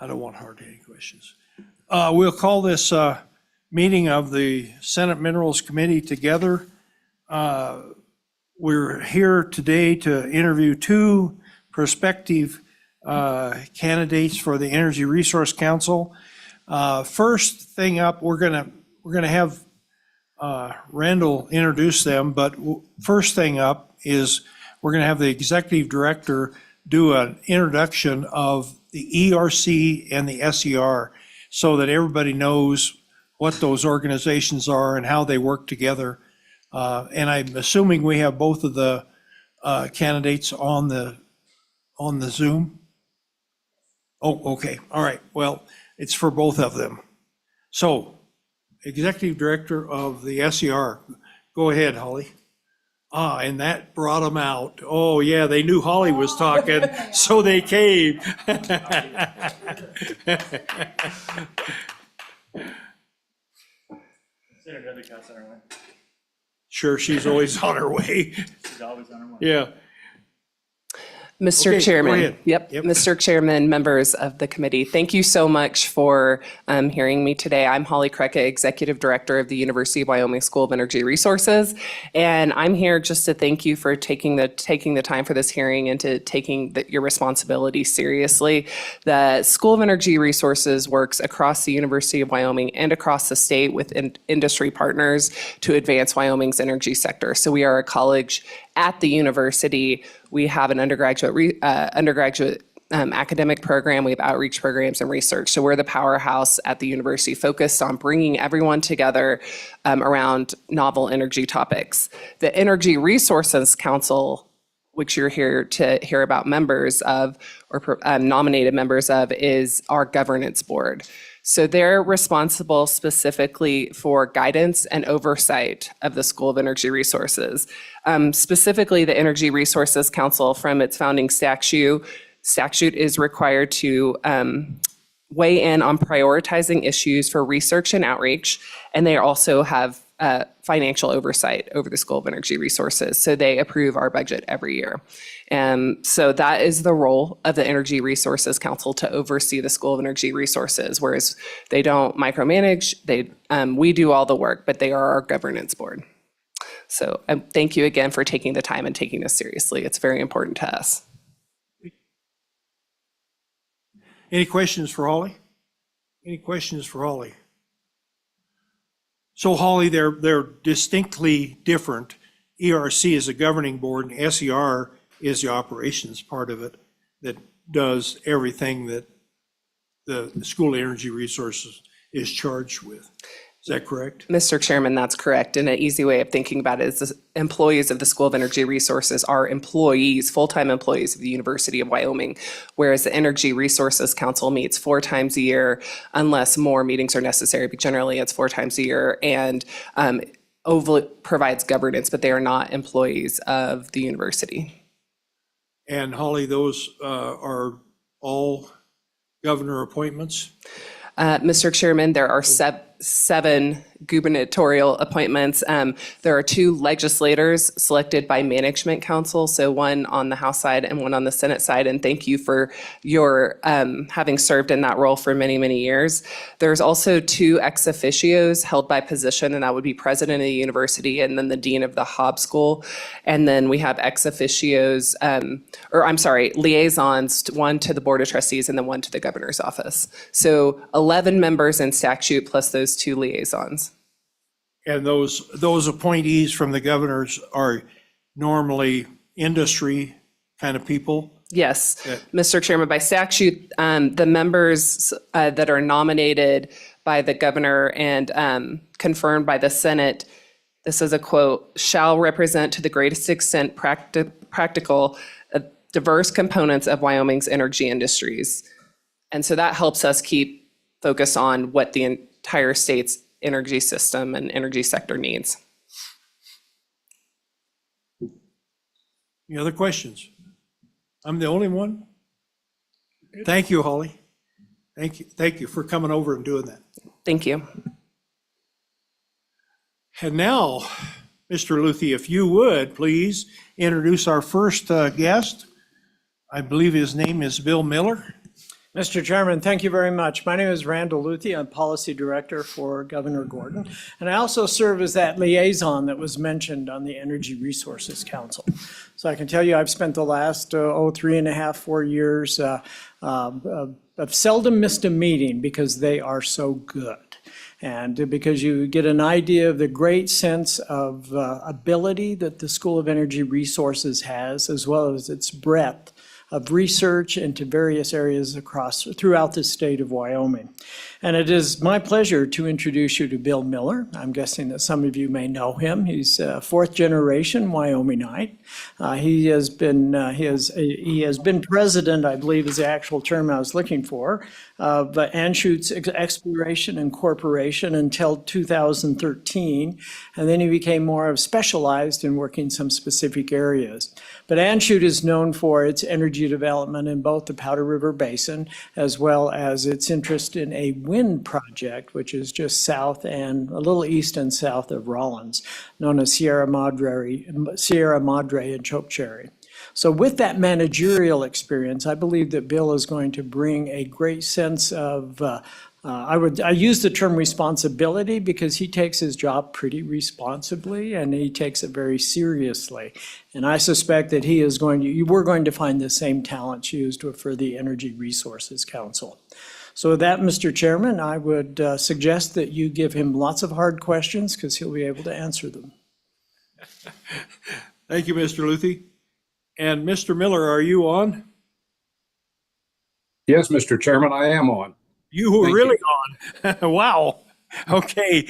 I don't want hard-hitting questions. We'll call this meeting of the Senate Minerals Committee together. We're here today to interview two prospective candidates for the Energy Resource Council. First thing up, we're gonna have Randall introduce them, but first thing up is we're gonna have the executive director do an introduction of the ERC and the SER so that everybody knows what those organizations are and how they work together. And I'm assuming we have both of the candidates on the Zoom. Oh, okay. All right. Well, it's for both of them. So, Executive Director of the SER, go ahead, Holly. And that brought them out. Oh, yeah, they knew Holly was talking, so they came. Sure, she's always on her way. She's always on her way. Yeah. Mr. Okay, go Chairman. ahead. Yep. Mr. Chairman, members of the committee, thank you so much for hearing me today. I'm Holly Krecka, Executive Director of the University of Wyoming School of Energy Resources. And I'm here just to thank you for taking the time for this hearing and to taking your responsibility seriously. The School of Energy Resources works across the University of Wyoming and across the state with industry partners to advance Wyoming's energy sector. So we are a college at the university. We have an undergraduate academic program. We have outreach programs and research. So we're the powerhouse at the university focused on bringing everyone together around novel energy topics. The Energy Resources Council, which you're here to hear about members of or nominated members of, is our governance board. So they're responsible specifically for guidance and oversight of the School of Energy Resources. Specifically, the Energy Resources Council, from its founding statute is required to weigh in on prioritizing issues for research and outreach, and they also have financial oversight over the School of Energy Resources. So they approve our budget every year. And so that is the role of the Energy Resources Council, to oversee the School of Energy Resources, whereas they don't micromanage, we do all the work, but they are our governance board. So thank you again for taking the time and taking this seriously. It's very important to us. Any questions for Holly? Any questions for Holly? So Holly, they're distinctly different. ERC is a governing board, and SER is the operations part of it that does everything that the School of Energy Resources is charged with. Is that correct? Mr. Chairman, that's correct. And an easy way of thinking about it is the employees of the School of Energy Resources are employees, full-time employees of the University of Wyoming, whereas the Energy Resources Council meets 4 times a year, unless more meetings are necessary, but generally it's 4 times a year, and provides governance, but they are not employees of the university. And Holly, those are all governor appointments? Mr. Chairman, there are 7 gubernatorial appointments. There are 2 legislators selected by Management Council, so one on the House side and one on the Senate side, and thank you for your having served in that role for many, many years. There's also 2 ex officios held by position, and that would be president of the university and then the dean of the Hobbs School. And then we have ex officios, liaisons, one to the Board of Trustees and then one to the governor's office. So 11 members in statute plus those 2 liaisons. And those appointees from the governors are normally industry kind of people? Yes, Mr. Chairman, by statute, the members that are nominated by the governor and confirmed by the Senate, this is a quote, shall represent to the greatest extent practical diverse components of Wyoming's energy industries. And so that helps us keep focus on what the entire state's energy system and energy sector needs. Any other questions? I'm the only one? Thank you, Holly. Thank you for coming over and doing that. Thank you. And now, Mr. Luthi, if you would, please introduce our first guest. I believe his name is Bill Miller. Mr. Chairman, thank you very much. My name is Randall Luthi. I'm Policy Director for Governor Gordon. And I also serve as that liaison that was mentioned on the Energy Resources Council. So I can tell you I've spent the last 3.5, 4 years. I've seldom missed a meeting because they are so good. And because you get an idea of the great sense of ability that the School of Energy Resources has, as well as its breadth of research into various areas throughout the state of Wyoming. And it is my pleasure to introduce you to Bill Miller. I'm guessing that some of you may know him. He's a fourth generation Wyomingite. He has been president, I believe is the actual term I was looking for, of Anschutz Exploration and Corporation until 2013. And then he became more specialized in working some specific areas. But Anschutz is known for its energy development in both the Powder River Basin, as well as its interest in a wind project, which is just south and a little east and south of Rawlins, known as Sierra Madre and Chokecherry. So with that managerial experience, I believe that Bill is going to bring a great sense of I use the term responsibility because he takes his job pretty responsibly and he takes it very seriously. And I suspect that we're going to find the same talents used for the Energy Resources Council. So with that, Mr. Chairman, I would suggest that you give him lots of hard questions because he'll be able to answer them. Thank you, Mr. Luthi. And Mr. Miller, are you on? Yes, Mr. Chairman, I am on. You were Thank really on. Wow. Okay.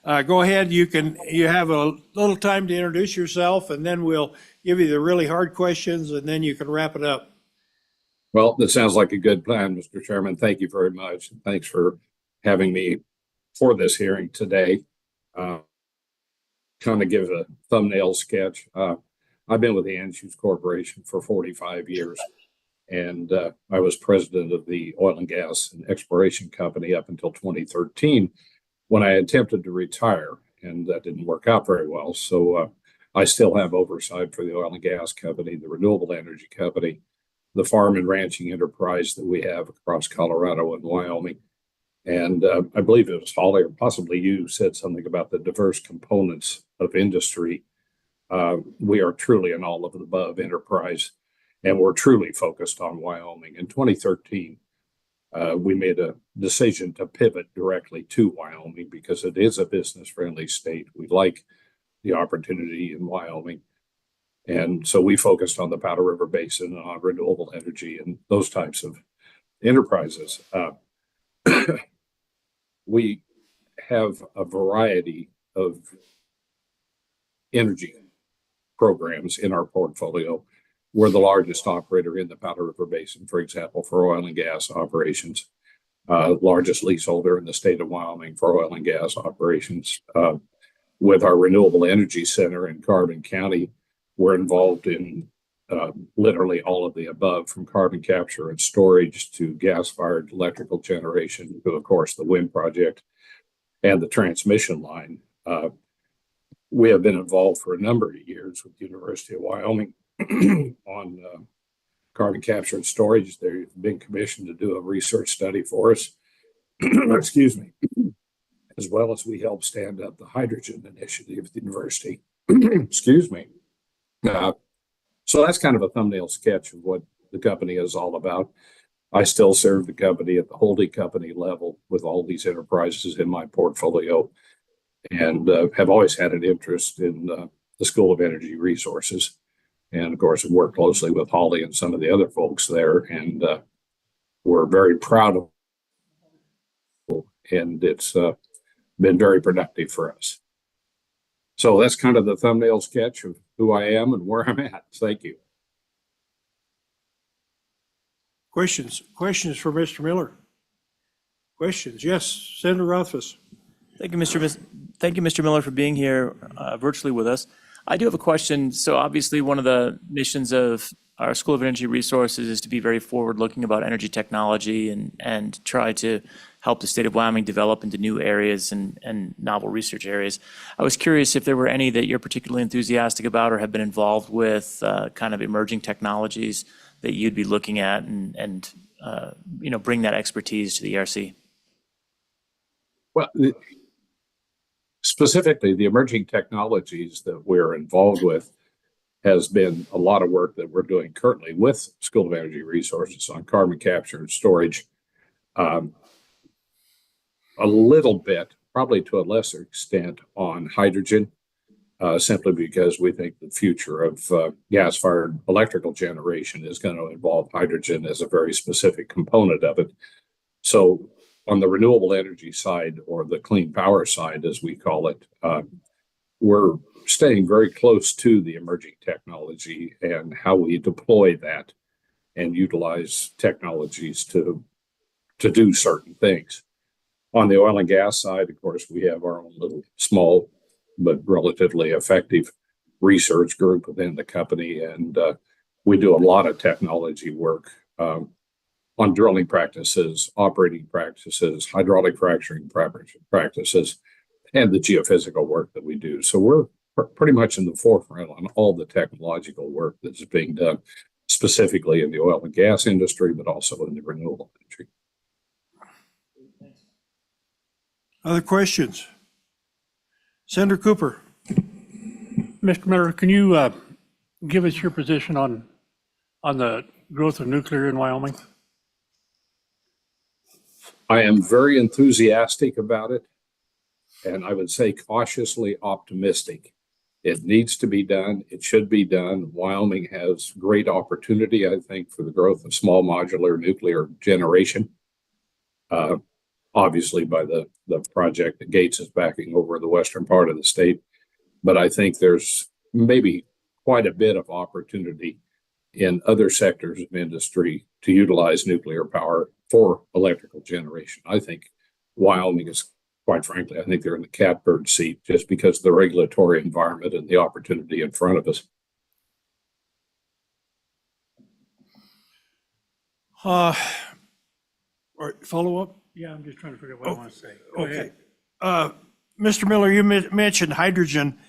Go ahead. You have a little time to introduce yourself, and then we'll give you the really hard questions, and then you can wrap it up. Well, that sounds like a good plan, Mr. Chairman. Thank you very much. Thanks for having me for this hearing today. Kind of give a thumbnail sketch. I've been with the Anschutz Corporation for 45 years, and I was president of the Oil and Gas and Exploration Company up until 2013 when I attempted to retire, and that didn't work out very well. So I still have oversight for the Oil and Gas Company, the Renewable Energy Company, the farm and ranching enterprise that we have across Colorado and Wyoming. And I believe it was Holly or possibly you said something about the diverse components of industry. We are truly an all of the above enterprise, and we're truly focused on Wyoming. In 2013, we made a decision to pivot directly to Wyoming because it is a business-friendly state. We like the opportunity in Wyoming. And so we focused on the Powder River Basin and on renewable energy and those types of enterprises. We have a variety of energy programs in our portfolio. We're the largest operator in the Powder River Basin, for example, for oil and gas operations, largest leaseholder in the state of Wyoming for oil and gas operations. With our Renewable Energy Center in Carbon County, we're involved in literally all of the above, from carbon capture and storage to gas-fired electrical generation to, of course, the wind project and the transmission line. We have been involved for a number of years with the University of Wyoming on carbon capture and storage. They've been commissioned to do a research study for us, excuse me, as well as we help stand up the hydrogen initiative at the university, excuse me. So that's kind of a thumbnail sketch of what the company is all about. I still serve the company at the holding company level with all these enterprises in my portfolio, and have always had an interest in the School of Energy Resources. And of course, I've worked closely with Holly and some of the other folks there, and we're very proud of it, and it's been very productive for us. So that's kind of the thumbnail sketch of who I am and where I'm at. Thank you. Questions for Mr. Miller? Questions? Yes, Senator Rothfuss. Thank you, Mr. Miller, for being here virtually with us. I do have a question. So obviously, one of the missions of our School of Energy Resources is to be very forward-looking about energy technology and try to help the state of Wyoming develop into new areas and novel research areas. I was curious if there were any that you're particularly enthusiastic about or have been involved with, kind of emerging technologies that you'd be looking at and bring that expertise to the ERC? Well, specifically, the emerging technologies that we're involved with has been a lot of work that we're doing currently with School of Energy Resources on carbon capture and storage. A little bit, probably to a lesser extent, on hydrogen, simply because we think the future of gas-fired electrical generation is going to involve hydrogen as a very specific component of it. So on the renewable energy side, or the clean power side, as we call it, we're staying very close to the emerging technology and how we deploy that and utilize technologies to do certain things. On the oil and gas side, of course, we have our own little small but relatively effective research group within the company, and we do a lot of technology work on drilling practices, operating practices, hydraulic fracturing practices, and the geophysical work that we do. So we're pretty much in the forefront on all the technological work that's being done, specifically in the oil and gas industry, but also in the renewable energy. Other questions? Senator Cooper. Mr. Miller, can you give us your position on the growth of nuclear in Wyoming? I am very enthusiastic about it, and I would say cautiously optimistic. It needs to be done. It should be done. Wyoming has great opportunity, I think, for the growth of small modular nuclear generation. Obviously by the project that Gates is backing over the western part of the state. But I think there's maybe quite a bit of opportunity in other sectors of industry to utilize nuclear power for electrical generation. I think Wyoming is, quite frankly, I think they're in the catbird seat just because of the regulatory environment and the opportunity in front of us. All right, follow up? Yeah, I'm just trying to figure out what I want to say. Go Okay. ahead. Mr. Miller, you mentioned hydrogen.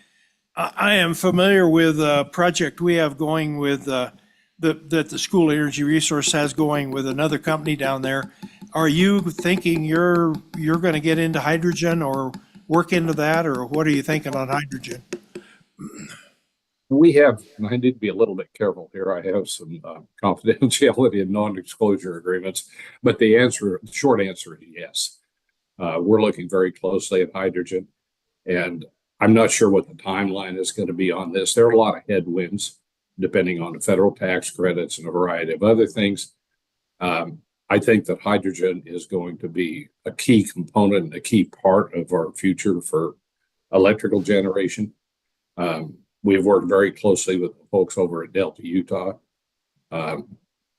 I am familiar with a project we have going with, that the School of Energy Resource has going with another company down there. Are you thinking you're going to get into hydrogen or work into that, or what are you thinking on hydrogen? We have, and I need to be a little bit careful here. I have some confidentiality and non-disclosure agreements, but the short answer is yes. We're looking very closely at hydrogen, and I'm not sure what the timeline is going to be on this. There are a lot of headwinds, depending on the federal tax credits and a variety of other things. I think that hydrogen is going to be a key component and a key part of our future for electrical generation. We've worked very closely with the folks over at Delta, Utah,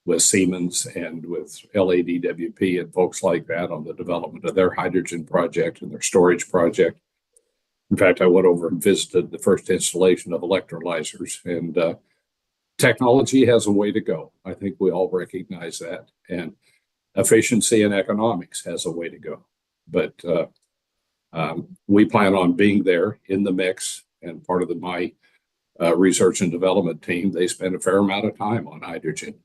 with Siemens and with LADWP and folks like that on the development of their hydrogen project and their storage project. In fact, I went over and visited the first installation of electrolyzers, and technology has a way to go. I think we all recognize that, and efficiency and economics has a way to go. But we plan on being there in the mix, and part of my research and development team, they spend a fair amount of time on hydrogen.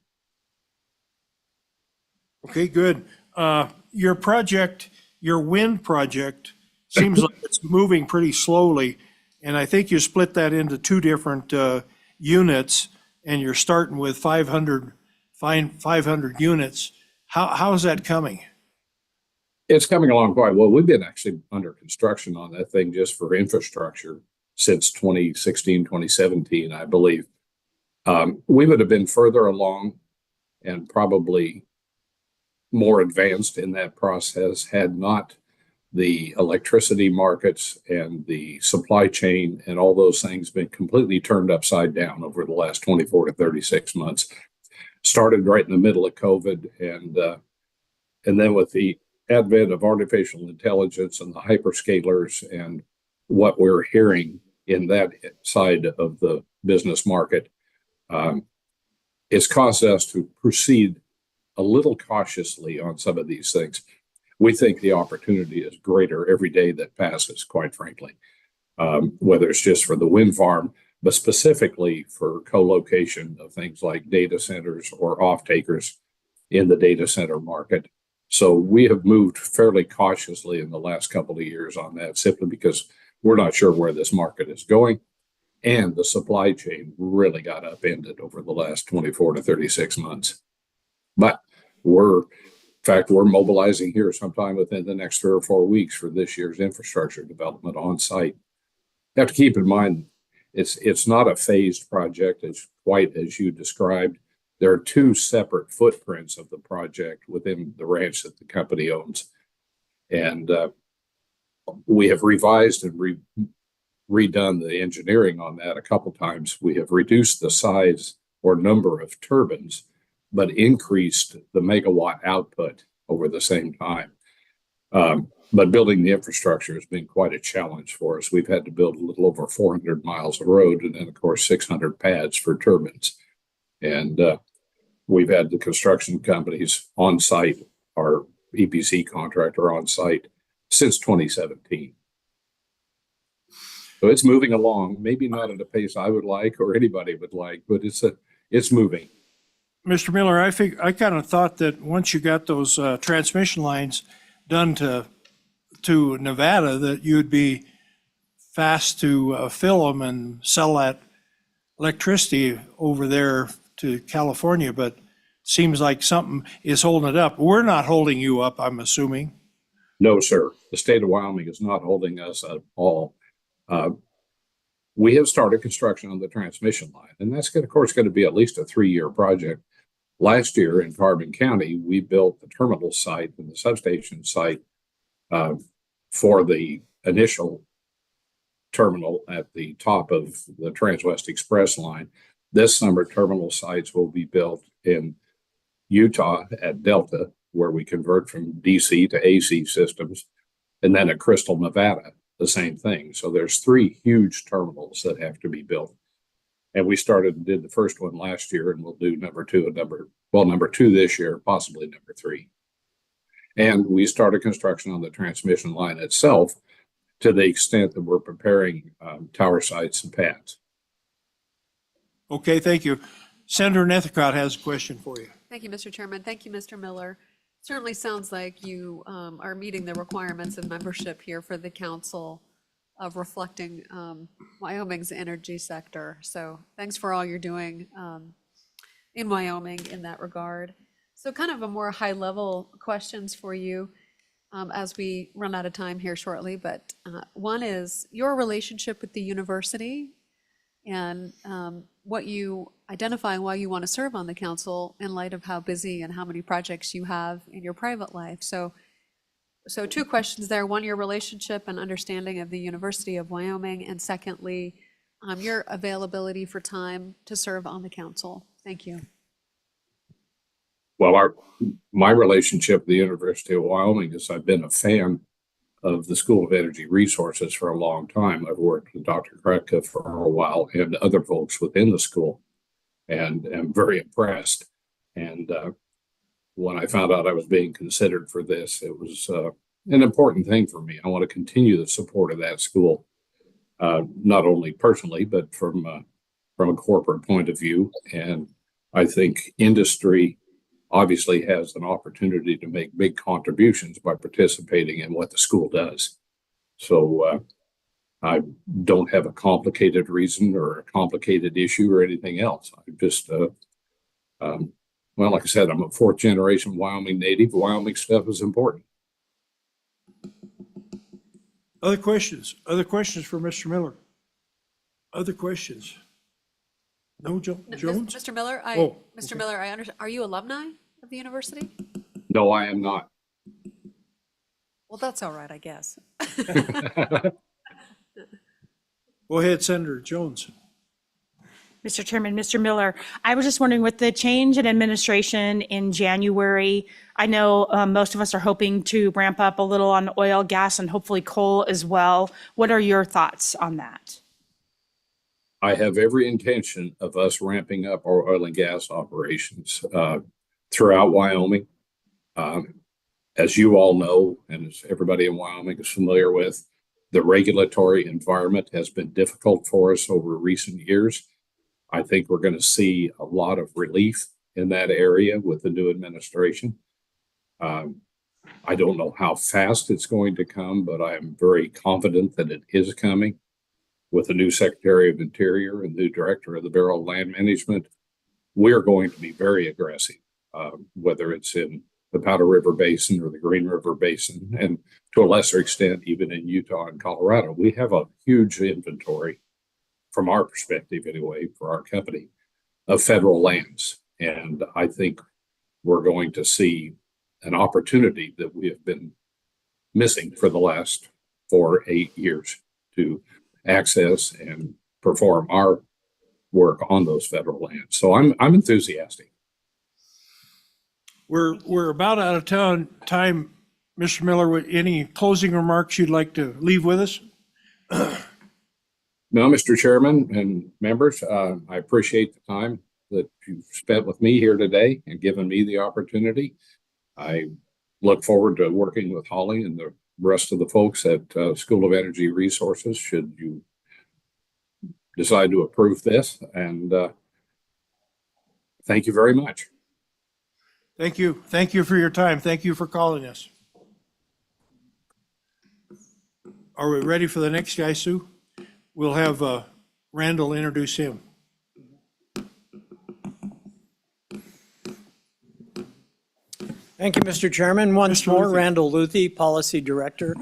Okay, good. Your project, your wind project, seems like it's moving pretty slowly. And I think you split that into two different units, and you're starting with 500 units. How is that coming? It's coming along quite well. We've been actually under construction on that thing just for infrastructure since 2016, 2017, I believe. We would have been further along and probably more advanced in that process had not the electricity markets and the supply chain and all those things been completely turned upside down over the last 24 to 36 months. Started right in the middle of COVID, and then with the advent of artificial intelligence and the hyperscalers and what we're hearing in that side of the business market, it's caused us to proceed a little cautiously on some of these things. We think the opportunity is greater every day that passes, quite frankly, whether it's just for the wind farm, but specifically for co-location of things like data centers or off-takers in the data center market. So we have moved fairly cautiously in the last couple of years on that, simply because we're not sure where this market is going. And the supply chain really got upended over the last 24 to 36 months. But we're mobilizing here sometime within the next 3 or 4 weeks for this year's infrastructure development on site. You have to keep in mind, it's not a phased project. It's quite as you described. There are 2 separate footprints of the project within the ranch that the company owns. And we have revised and redone the engineering on that a couple times. We have reduced the size or number of turbines, but increased the megawatt output over the same time. But building the infrastructure has been quite a challenge for us. We've had to build a little over 400 miles of road, and then of course 600 pads for turbines. And we've had the construction companies on site, our EPC contractor on site, since 2017. So it's moving along, maybe not at a pace I would like or anybody would like, but it's moving. Mr. Miller, I kind of thought that once you got those transmission lines done to Nevada, that you'd be fast to fill them and sell that electricity over there to California, but seems like something is holding it up. We're not holding you up, I'm assuming. No, sir. The state of Wyoming is not holding us at all. We have started construction on the transmission line, and that's of course going to be at least a 3-year project. Last year in Carbon County, we built the terminal site and the substation site for the initial terminal at the top of the Transwest Express line. This summer, terminal sites will be built in Utah at Delta, where we convert from DC to AC systems, and then at Crystal, Nevada, the same thing. So there's 3 huge terminals that have to be built. And we started and did the first one last year, and we'll do number 2 and number 2 this year, possibly number 3. And we started construction on the transmission line itself to the extent that we're preparing tower sites and pads. Okay, thank you. Senator Nethercott has a question for you. Thank you, Mr. Chairman. Thank you, Mr. Miller. Certainly sounds like you are meeting the requirements of membership here for the council of reflecting Wyoming's energy sector. So thanks for all you're doing in Wyoming in that regard. So kind of a more high level questions for you as we run out of time here shortly. But one is your relationship with the university and what you identify why you want to serve on the council in light of how busy and how many projects you have in your private life. So 2 questions there. One, your relationship and understanding of the University of Wyoming, and secondly, your availability for time to serve on the council. Thank you. Well, my relationship with the University of Wyoming is I've been a fan of the School of Energy Resources for a long time. I've worked with Dr. Kretka for a while and other folks within the school, and am very impressed. And when I found out I was being considered for this, it was an important thing for me. I want to continue the support of that school, not only personally, but from a corporate point of view. And I think industry obviously has an opportunity to make big contributions by participating in what the school does. So I don't have a complicated reason or a complicated issue or anything else. I just, well, like I said, I'm a 4th generation Wyoming native. Wyoming stuff is important. Other questions? Other questions for Mr. Miller? Other questions? No, Jones? Mr. Miller, Oh, Mr. okay. Miller, I understand. Are you alumni of the university? No, I am not. Well, that's all right, I guess. Go ahead, Senator Jones. Mr. Chairman, Mr. Miller, I was just wondering, with the change in administration in January, I know most of us are hoping to ramp up a little on oil, gas, and hopefully coal as well. What are your thoughts on that? I have every intention of us ramping up our oil and gas operations throughout Wyoming. As you all know, and as everybody in Wyoming is familiar with, the regulatory environment has been difficult for us over recent years. I think we're going to see a lot of relief in that area with the new administration. I don't know how fast it's going to come, but I'm very confident that it is coming. With the new Secretary of Interior and new Director of the Bureau of Land Management, we're going to be very aggressive, whether it's in the Powder River Basin or the Green River Basin, and to a lesser extent, even in Utah and Colorado. We have a huge inventory, from our perspective anyway, for our company, of federal lands. And I think we're going to see an opportunity that we have been missing for the last 4 or 8 years to access and perform our work on those federal lands. So I'm enthusiastic. We're about out of time. Mr. Miller, with any closing remarks you'd like to leave with us? No, Mr. Chairman and members, I appreciate the time that you've spent with me here today and given me the opportunity. I look forward to working with Holly and the rest of the folks at School of Energy Resources should you decide to approve this. And thank you very much. Thank you. Thank you for your time. Thank you for calling us. Are we ready for the next guy, Sue? We'll have Randall introduce him. Thank you, Mr. Chairman. Once more, Randall Luthi, Policy Director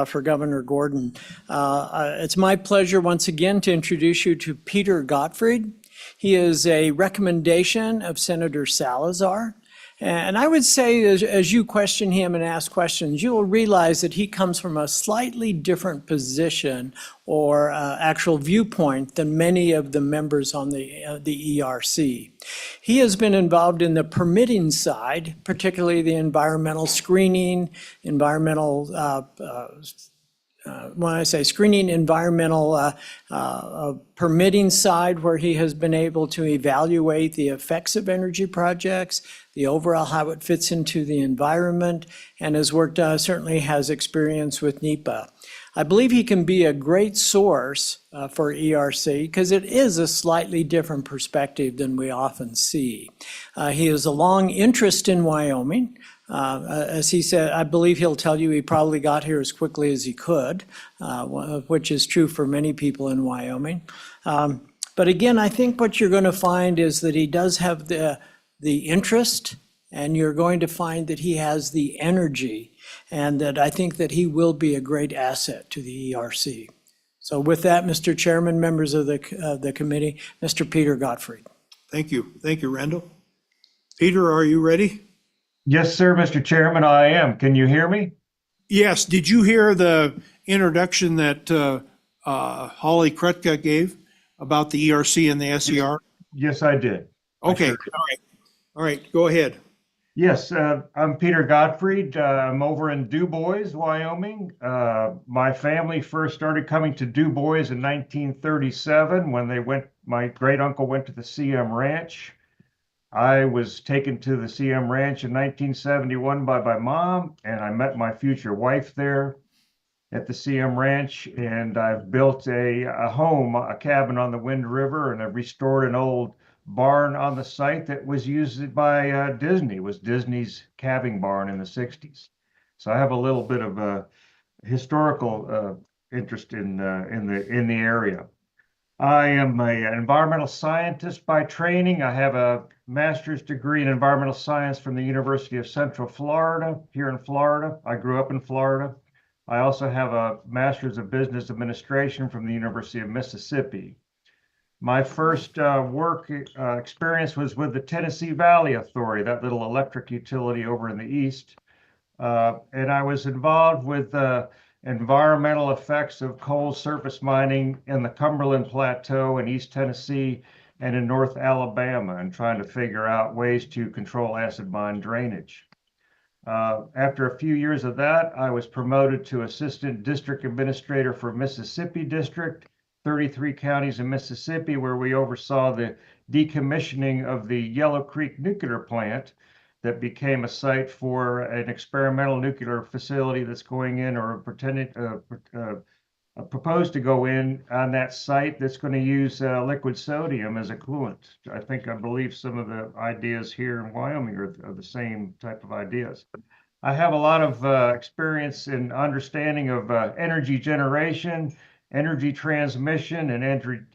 for Governor Gordon. It's my pleasure once again to introduce you to Peter Gottfried. He is a recommendation of Senator Salazar. And I would say as you question him and ask questions, you will realize that he comes from a slightly different position or actual viewpoint than many of the members on the ERC. He has been involved in the permitting side, particularly the environmental screening, environmental when I say screening, environmental permitting side, where he has been able to evaluate the effects of energy projects, the overall how it fits into the environment, and has worked, certainly has experience with NEPA. I believe he can be a great source for ERC because it is a slightly different perspective than we often see. He has a long interest in Wyoming. As he said, I believe he'll tell you he probably got here as quickly as he could, which is true for many people in Wyoming. But again, I think what you're going to find is that he does have the interest, and you're going to find that he has the energy, and that I think that he will be a great asset to the ERC. So with that, Mr. Chairman, members of the committee, Mr. Peter Gottfried. Thank you. Thank you, Randall. Peter, are you ready? Yes, sir, Mr. Chairman, I am. Can you hear me? Yes. Did you hear the introduction that Holly Kretka gave about the ERC and the SER? Yes, I did. Okay. All right. All right. Go ahead. Yes, I'm Peter Gottfried. I'm over in Du Bois, Wyoming. My family first started coming to Du Bois in 1937 when my great uncle went to the CM Ranch. I was taken to the CM Ranch in 1971 by my mom, and I met my future wife there at the CM Ranch, and I've built a home, a cabin on the Wind River, and I've restored an old barn on the site that was used by Disney. It was Disney's calving barn in the 60s. So I have a little bit of a historical interest in the area. I am an environmental scientist by training. I have a master's degree in environmental science from the University of Central Florida, here in Florida. I grew up in Florida. I also have a master's of business administration from the University of Mississippi. My first work experience was with the Tennessee Valley Authority, that little electric utility over in the east. And I was involved with environmental effects of coal surface mining in the Cumberland Plateau in East Tennessee and in North Alabama, and trying to figure out ways to control acid mine drainage. After a few years of that, I was promoted to Assistant District Administrator for Mississippi District, 33 counties in Mississippi, where we oversaw the decommissioning of the Yellow Creek nuclear plant that became a site for an experimental nuclear facility that's going in, or proposed to go in on that site that's going to use liquid sodium as a coolant. I believe some of the ideas here in Wyoming are the same type of ideas. I have a lot of experience in understanding of energy generation, energy transmission, and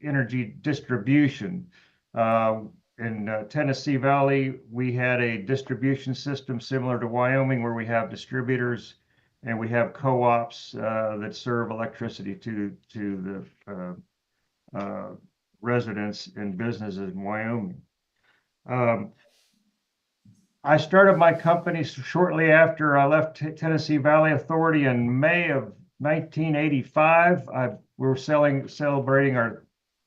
energy distribution. In Tennessee Valley, we had a distribution system similar to Wyoming where we have distributors and we have co-ops that serve electricity to the residents and businesses in Wyoming. I started my company shortly after I left Tennessee Valley Authority in May of 1985. We're celebrating our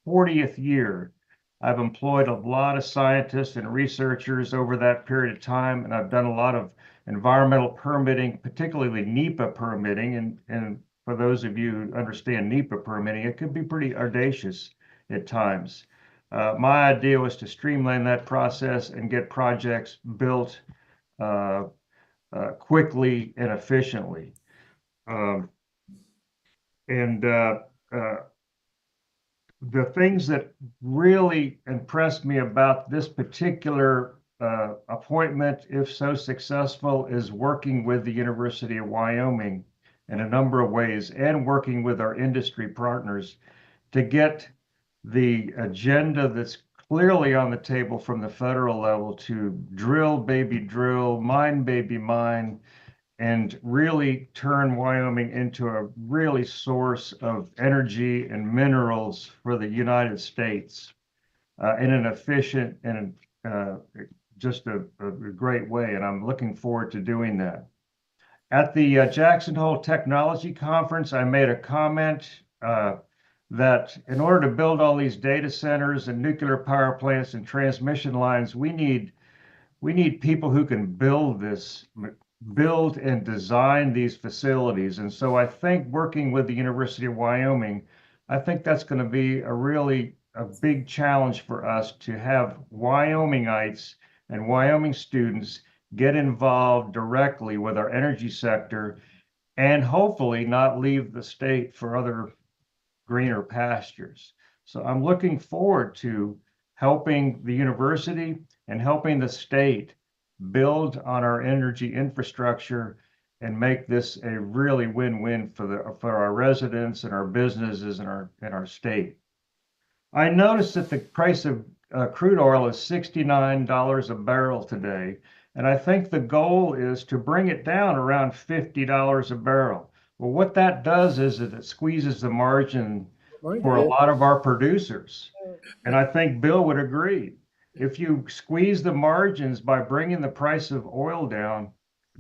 40th year. I've employed a lot of scientists and researchers over that period of time, and I've done a lot of environmental permitting, particularly NEPA permitting. And for those of you who understand NEPA permitting, it can be pretty audacious at times. My idea was to streamline that process and get projects built quickly and efficiently. The things that really impressed me about this particular appointment, if so successful, is working with the University of Wyoming in a number of ways and working with our industry partners to get the agenda that's clearly on the table from the federal level to drill, baby, drill, mine, baby, mine, and really turn Wyoming into a really source of energy and minerals for the United States in an efficient and just a great way. And I'm looking forward to doing that. At the Jackson Hole Technology Conference, I made a comment that in order to build all these data centers and nuclear power plants and transmission lines, we need people who can build and design these facilities. And so I think working with the University of Wyoming, I think that's going to be a big challenge for us to have Wyomingites and Wyoming students get involved directly with our energy sector and hopefully not leave the state for other greener pastures. So I'm looking forward to helping the university and helping the state build on our energy infrastructure and make this a really win-win for our residents and our businesses and our state. I noticed that the price of crude oil is $69 a barrel today, and I think the goal is to bring it down around $50 a barrel. Well, what that does is that it squeezes the margin for a lot of our producers. And I think Bill would agree. If you squeeze the margins by bringing the price of oil down,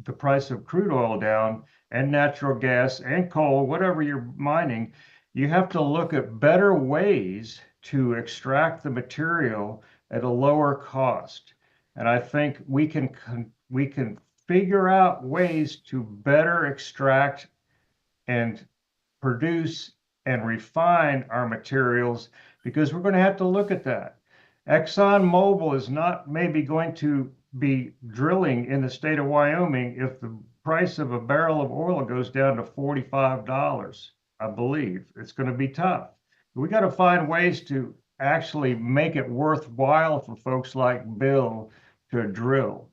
the price of crude oil down, and natural gas and coal, whatever you're mining, you have to look at better ways to extract the material at a lower cost. And I think we can figure out ways to better extract and produce and refine our materials, because we're going to have to look at that. ExxonMobil is not maybe going to be drilling in the state of Wyoming if the price of a barrel of oil goes down to $45, I believe. It's going to be tough. We got to find ways to actually make it worthwhile for folks like Bill to drill.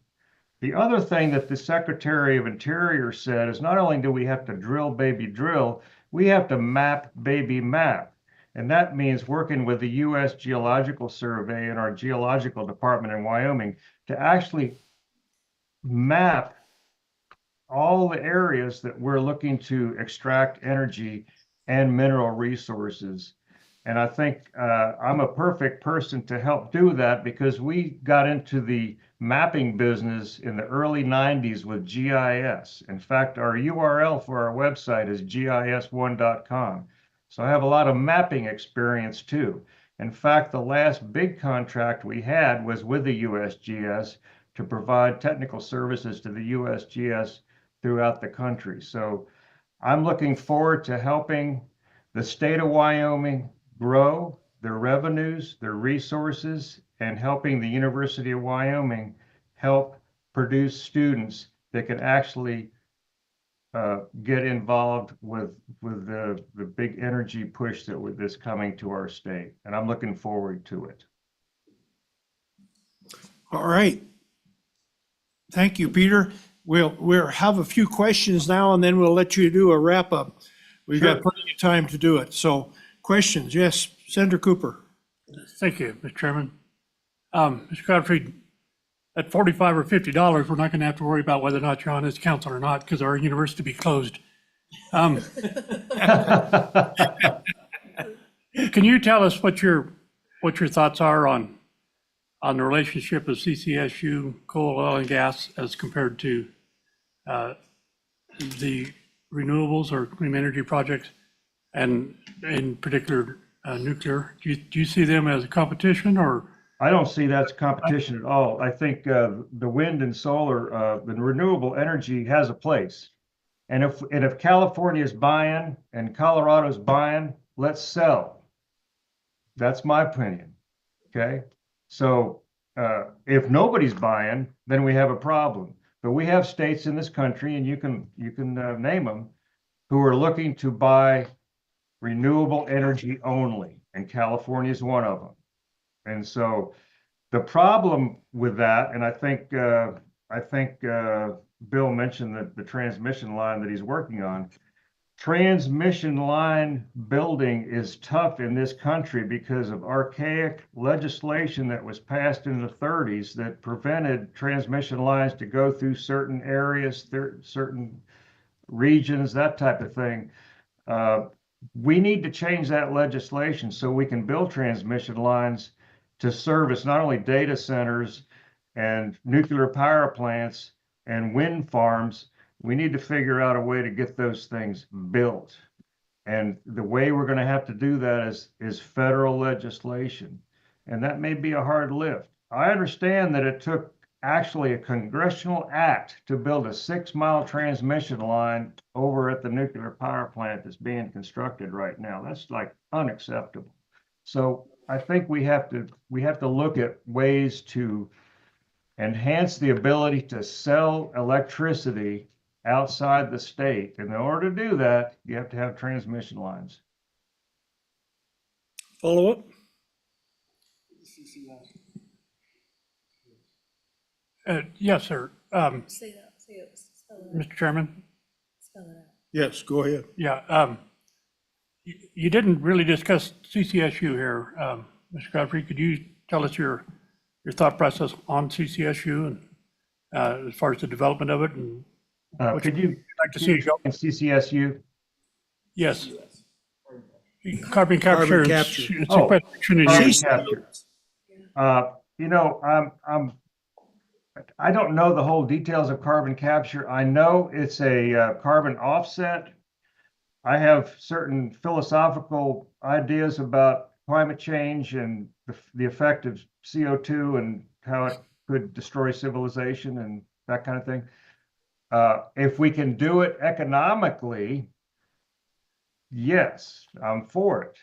The other thing that the Secretary of Interior said is not only do we have to drill, baby, drill, we have to map, baby, map. And that means working with the U.S. Geological Survey and our geological department in Wyoming to actually map all the areas that we're looking to extract energy and mineral resources. And I think I'm a perfect person to help do that because we got into the mapping business in the early 90s with GIS. In fact, our URL for our website is gis1.com. So I have a lot of mapping experience too. In fact, the last big contract we had was with the USGS to provide technical services to the USGS throughout the country. So I'm looking forward to helping the state of Wyoming grow their revenues, their resources, and helping the University of Wyoming help produce students that can actually get involved with the big energy push that's coming to our state, and I'm looking forward to it. All right. Thank you, Peter. We'll have a few questions now, and then we'll let you do a wrap up. We've got plenty of time to do it. So questions, yes, Senator Cooper. Thank you, Mr. Chairman. Mr. Godfrey, at $45 or $50, we're not going to have to worry about whether or not you're on this council or not, because our university will be closed. Can you tell us what your thoughts are on the relationship of CCSU, coal, oil, and gas as compared to the renewables or clean energy projects, and in particular nuclear? Do you see them as a competition, or? I don't see that's competition at all. I think the wind and solar, the renewable energy has a place. And if California is buying and Colorado's buying, let's sell. That's my opinion. Okay. So if nobody's buying, then we have a problem. But we have states in this country, and you can name them, who are looking to buy renewable energy only, and California is one of them. And so the problem with that, and I think Bill mentioned the transmission line that he's working on. Transmission line building is tough in this country because of archaic legislation that was passed in the 30s that prevented transmission lines to go through certain areas, certain regions, that type of thing. We need to change that legislation so we can build transmission lines to service not only data centers and nuclear power plants and wind farms. We need to figure out a way to get those things built. And the way we're going to have to do that is federal legislation. And that may be a hard lift. I understand that it took actually a congressional act to build a 6-mile transmission line over at the nuclear power plant that's being constructed right now. That's like unacceptable. So I think we have to look at ways to enhance the ability to sell electricity outside the state. And in order to do that, you have to have transmission lines. Follow up? Yes, sir. Mr. Chairman? Yes, go ahead. Yeah. You didn't really discuss CCSU here, Mr. Godfrey. Could you tell us your thought process on CCSU and as far as the development of it, and what Could you like to see it go? in CCSU? Yes. Carbon capture. Carbon and capture. sequestration and Carbon use. capture. I don't know the whole details of carbon capture. I know it's a carbon offset. I have certain philosophical ideas about climate change and the effect of CO2 and how it could destroy civilization and that kind of thing. If we can do it economically, yes, I'm for it.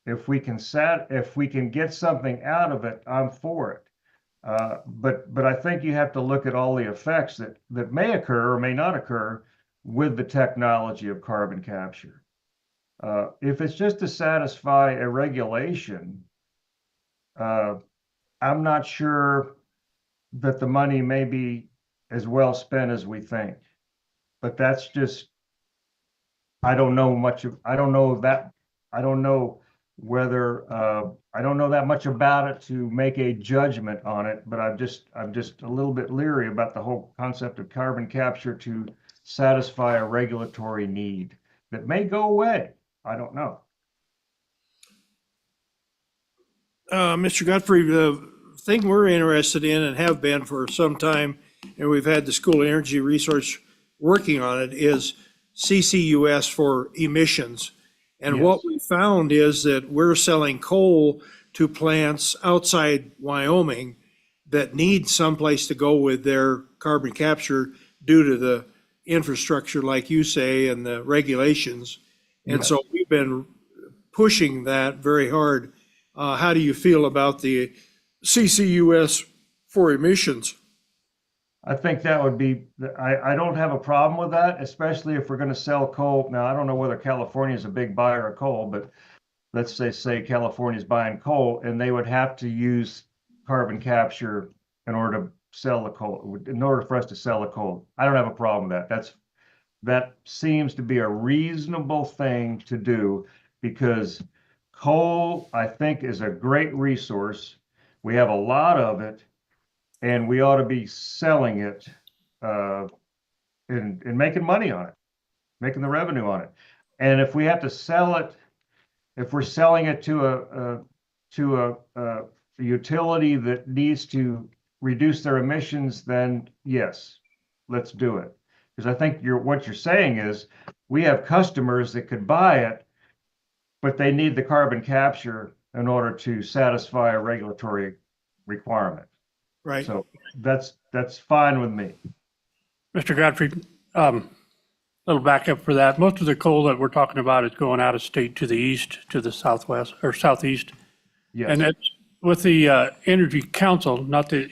If we can get something out of it, I'm for it. But I think you have to look at all the effects that may occur or may not occur with the technology of carbon capture. If it's just to satisfy a regulation, I'm not sure that the money may be as well spent as we think. But that's just, I don't know that much about it to make a judgment on it, but I'm just a little bit leery about the whole concept of carbon capture to satisfy a regulatory need that may go away. I don't know. Mr. Godfrey, the thing we're interested in and have been for some time, and we've had the School of Energy Research working on it, is CCUS for emissions. And what we found is that we're selling coal to plants outside Wyoming that need someplace to go with their carbon capture due to the infrastructure, like you say, and the regulations. And so we've been pushing that very hard. How do you feel about the CCUS for emissions? I think that would be, I don't have a problem with that, especially if we're going to sell coal. Now, I don't know whether California is a big buyer of coal, but let's say California's buying coal and they would have to use carbon capture in order to sell the coal, in order for us to sell the coal. I don't have a problem with that. That seems to be a reasonable thing to do because coal, I think, is a great resource. We have a lot of it, and we ought to be selling it and making money on it, making the revenue on it. And if we have to sell it, if we're selling it to a utility that needs to reduce their emissions, then yes, let's do it. Because I think what you're saying is we have customers that could buy it, but they need the carbon capture in order to satisfy a regulatory requirement. Right. So that's fine with me. Mr. Godfrey, little backup for that. Most of the coal that we're talking about is going out of state to the east, to the southwest or southeast. Yes. And it's with the Energy Council, not the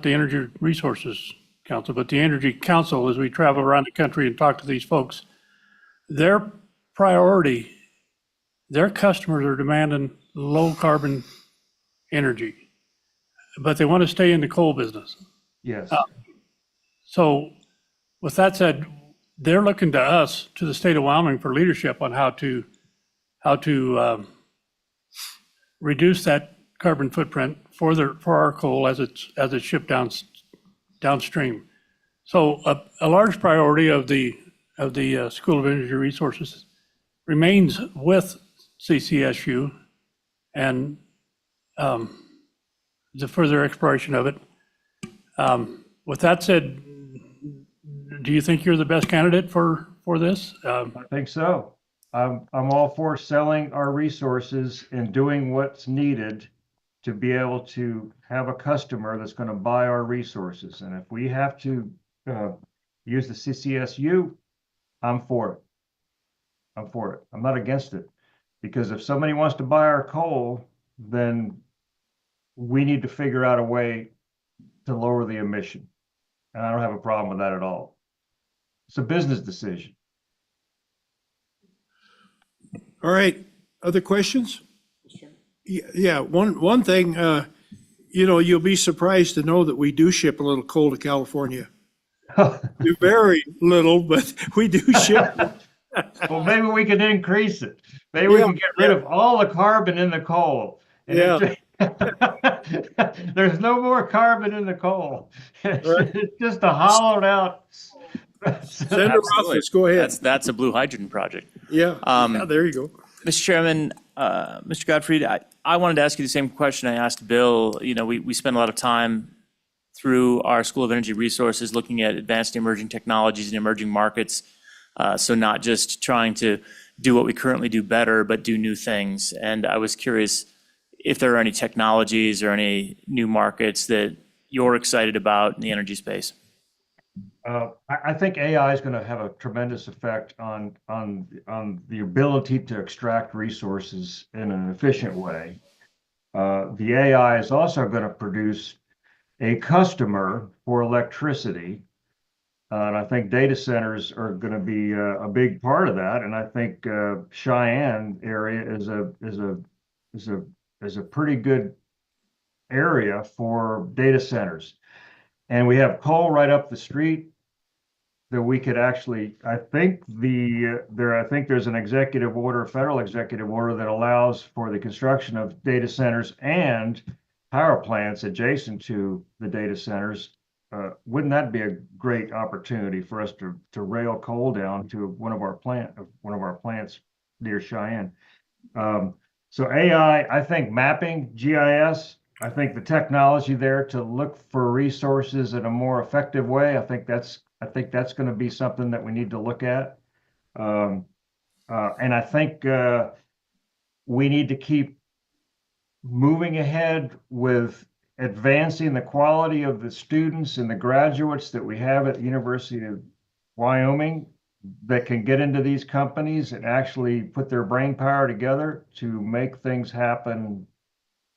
Energy Resources Council, but the Energy Council, as we travel around the country and talk to these folks, their priority, their customers are demanding low carbon energy, but they want to stay in the coal business. Yes. So with that said, they're looking to us, to the state of Wyoming, for leadership on how to reduce that carbon footprint for our coal as it's shipped downstream. So a large priority of the School of Energy Resources remains with CCSU and the further exploration of it. With that said, do you think you're the best candidate for this? I think so. I'm all for selling our resources and doing what's needed to be able to have a customer that's going to buy our resources. And if we have to use the CCSU, I'm for it. I'm for it. I'm not against it. Because if somebody wants to buy our coal, then we need to figure out a way to lower the emission. And I don't have a problem with that at all. It's a business decision. All right, other questions? Yeah, one thing, you'll be surprised to know that we do ship a little coal to California. Very little, but we do ship. Well, maybe we can increase it. Maybe we can get rid of all the carbon in the coal. And there's no more carbon in the coal. It's just a hollowed out. Senator Rothfuss, go ahead. That's a blue hydrogen project. Yeah, there you go. Mr. Chairman, Mr. Gottfried, I wanted to ask you the same question I asked Bill. We spend a lot of time through our School of Energy Resources looking at advanced emerging technologies and emerging markets. So not just trying to do what we currently do better, but do new things. And I was curious if there are any technologies or any new markets that you're excited about in the energy space. I think AI is going to have a tremendous effect on the ability to extract resources in an efficient way. The AI is also going to produce a customer for electricity. And I think data centers are going to be a big part of that. And I think Cheyenne area is a pretty good area for data centers. And we have coal right up the street that we could actually, I think there's an executive order, federal executive order that allows for the construction of data centers and power plants adjacent to the data centers. Wouldn't that be a great opportunity for us to rail coal down to one of our plants near Cheyenne? So AI, I think mapping, GIS, I think the technology there to look for resources in a more effective way, I think that's going to be something that we need to look at. And I think we need to keep moving ahead with advancing the quality of the students and the graduates that we have at the University of Wyoming that can get into these companies and actually put their brain power together to make things happen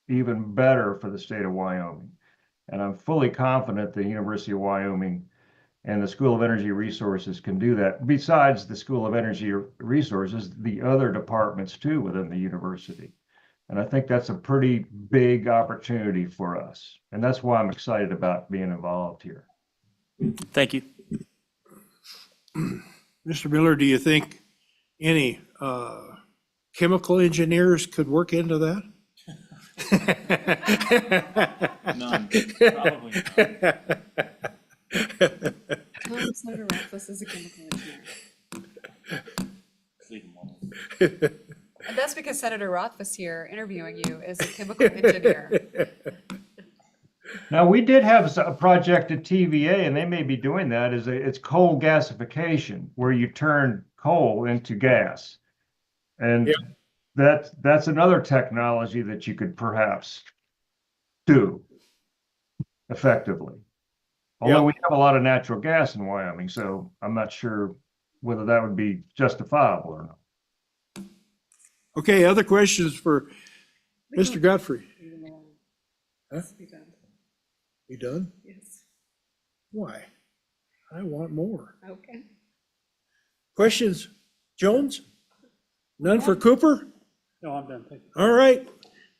even better for the state of Wyoming. And I'm fully confident the University of Wyoming and the School of Energy Resources can do that. Besides the School of Energy Resources, the other departments too within the university. And I think that's a pretty big opportunity for us. And that's why I'm excited about being involved here. Thank you. Mr. Miller, do you think any chemical engineers could work into that? None, probably Tom Snyder Rothfuss is a chemical engineer. And that's because Senator Rothfuss here interviewing you is a chemical engineer. Now, we did have a project at TVA, and they may be doing that, it's coal gasification, where you turn coal into gas. And that's another technology that you could perhaps do effectively. Although we have a lot of natural gas in Wyoming, so I'm not sure whether that would be justifiable or not. Okay, other questions for Mr. Godfrey? Huh? Be done. You done? Yes. Why? I want more. Okay. Questions? Jones? None for Cooper? No, I'm done. Thank you. All right.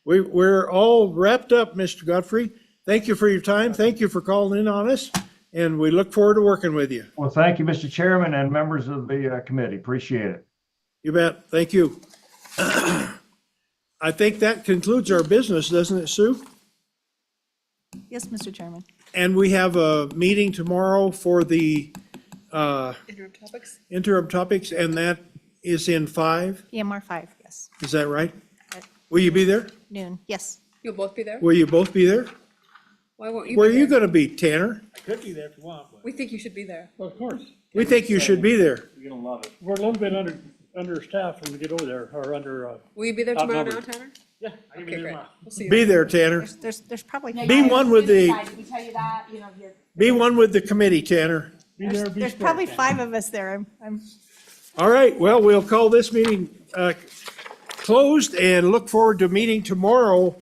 We're all wrapped up, Mr. Godfrey. Thank you for your time. Thank you for calling in on us, and we look forward to working with you. Well, thank you, Mr. Chairman and members of the committee. Appreciate it. You bet. Thank you. I think that concludes our business, doesn't it, Sue? Yes, Mr. Chairman. And we have a meeting tomorrow for the Interim topics? interim topics, and that is in 5. EMR 5, yes. Is that right? Will you be there? Noon, yes. You'll both be there? Will you both be there? Why won't you Where are be you there? going to be, Tanner? I could be there if you want, but. We think you should be there. Well, of course. We think you should be there. You're gonna love it. We're a little bit understaffed when we get over there, or Will you be there tomorrow now, Outnumbered. Tanner? yeah. I can be Okay, there great. tomorrow. We'll see you Be then. there, Tanner. There's probably. Be one with the, We tell you that, you know, be one with the committee, Tanner. Be there, be there's square, probably Ken. 5 of us there. I'm All right, well, we'll call this meeting closed and look forward to meeting tomorrow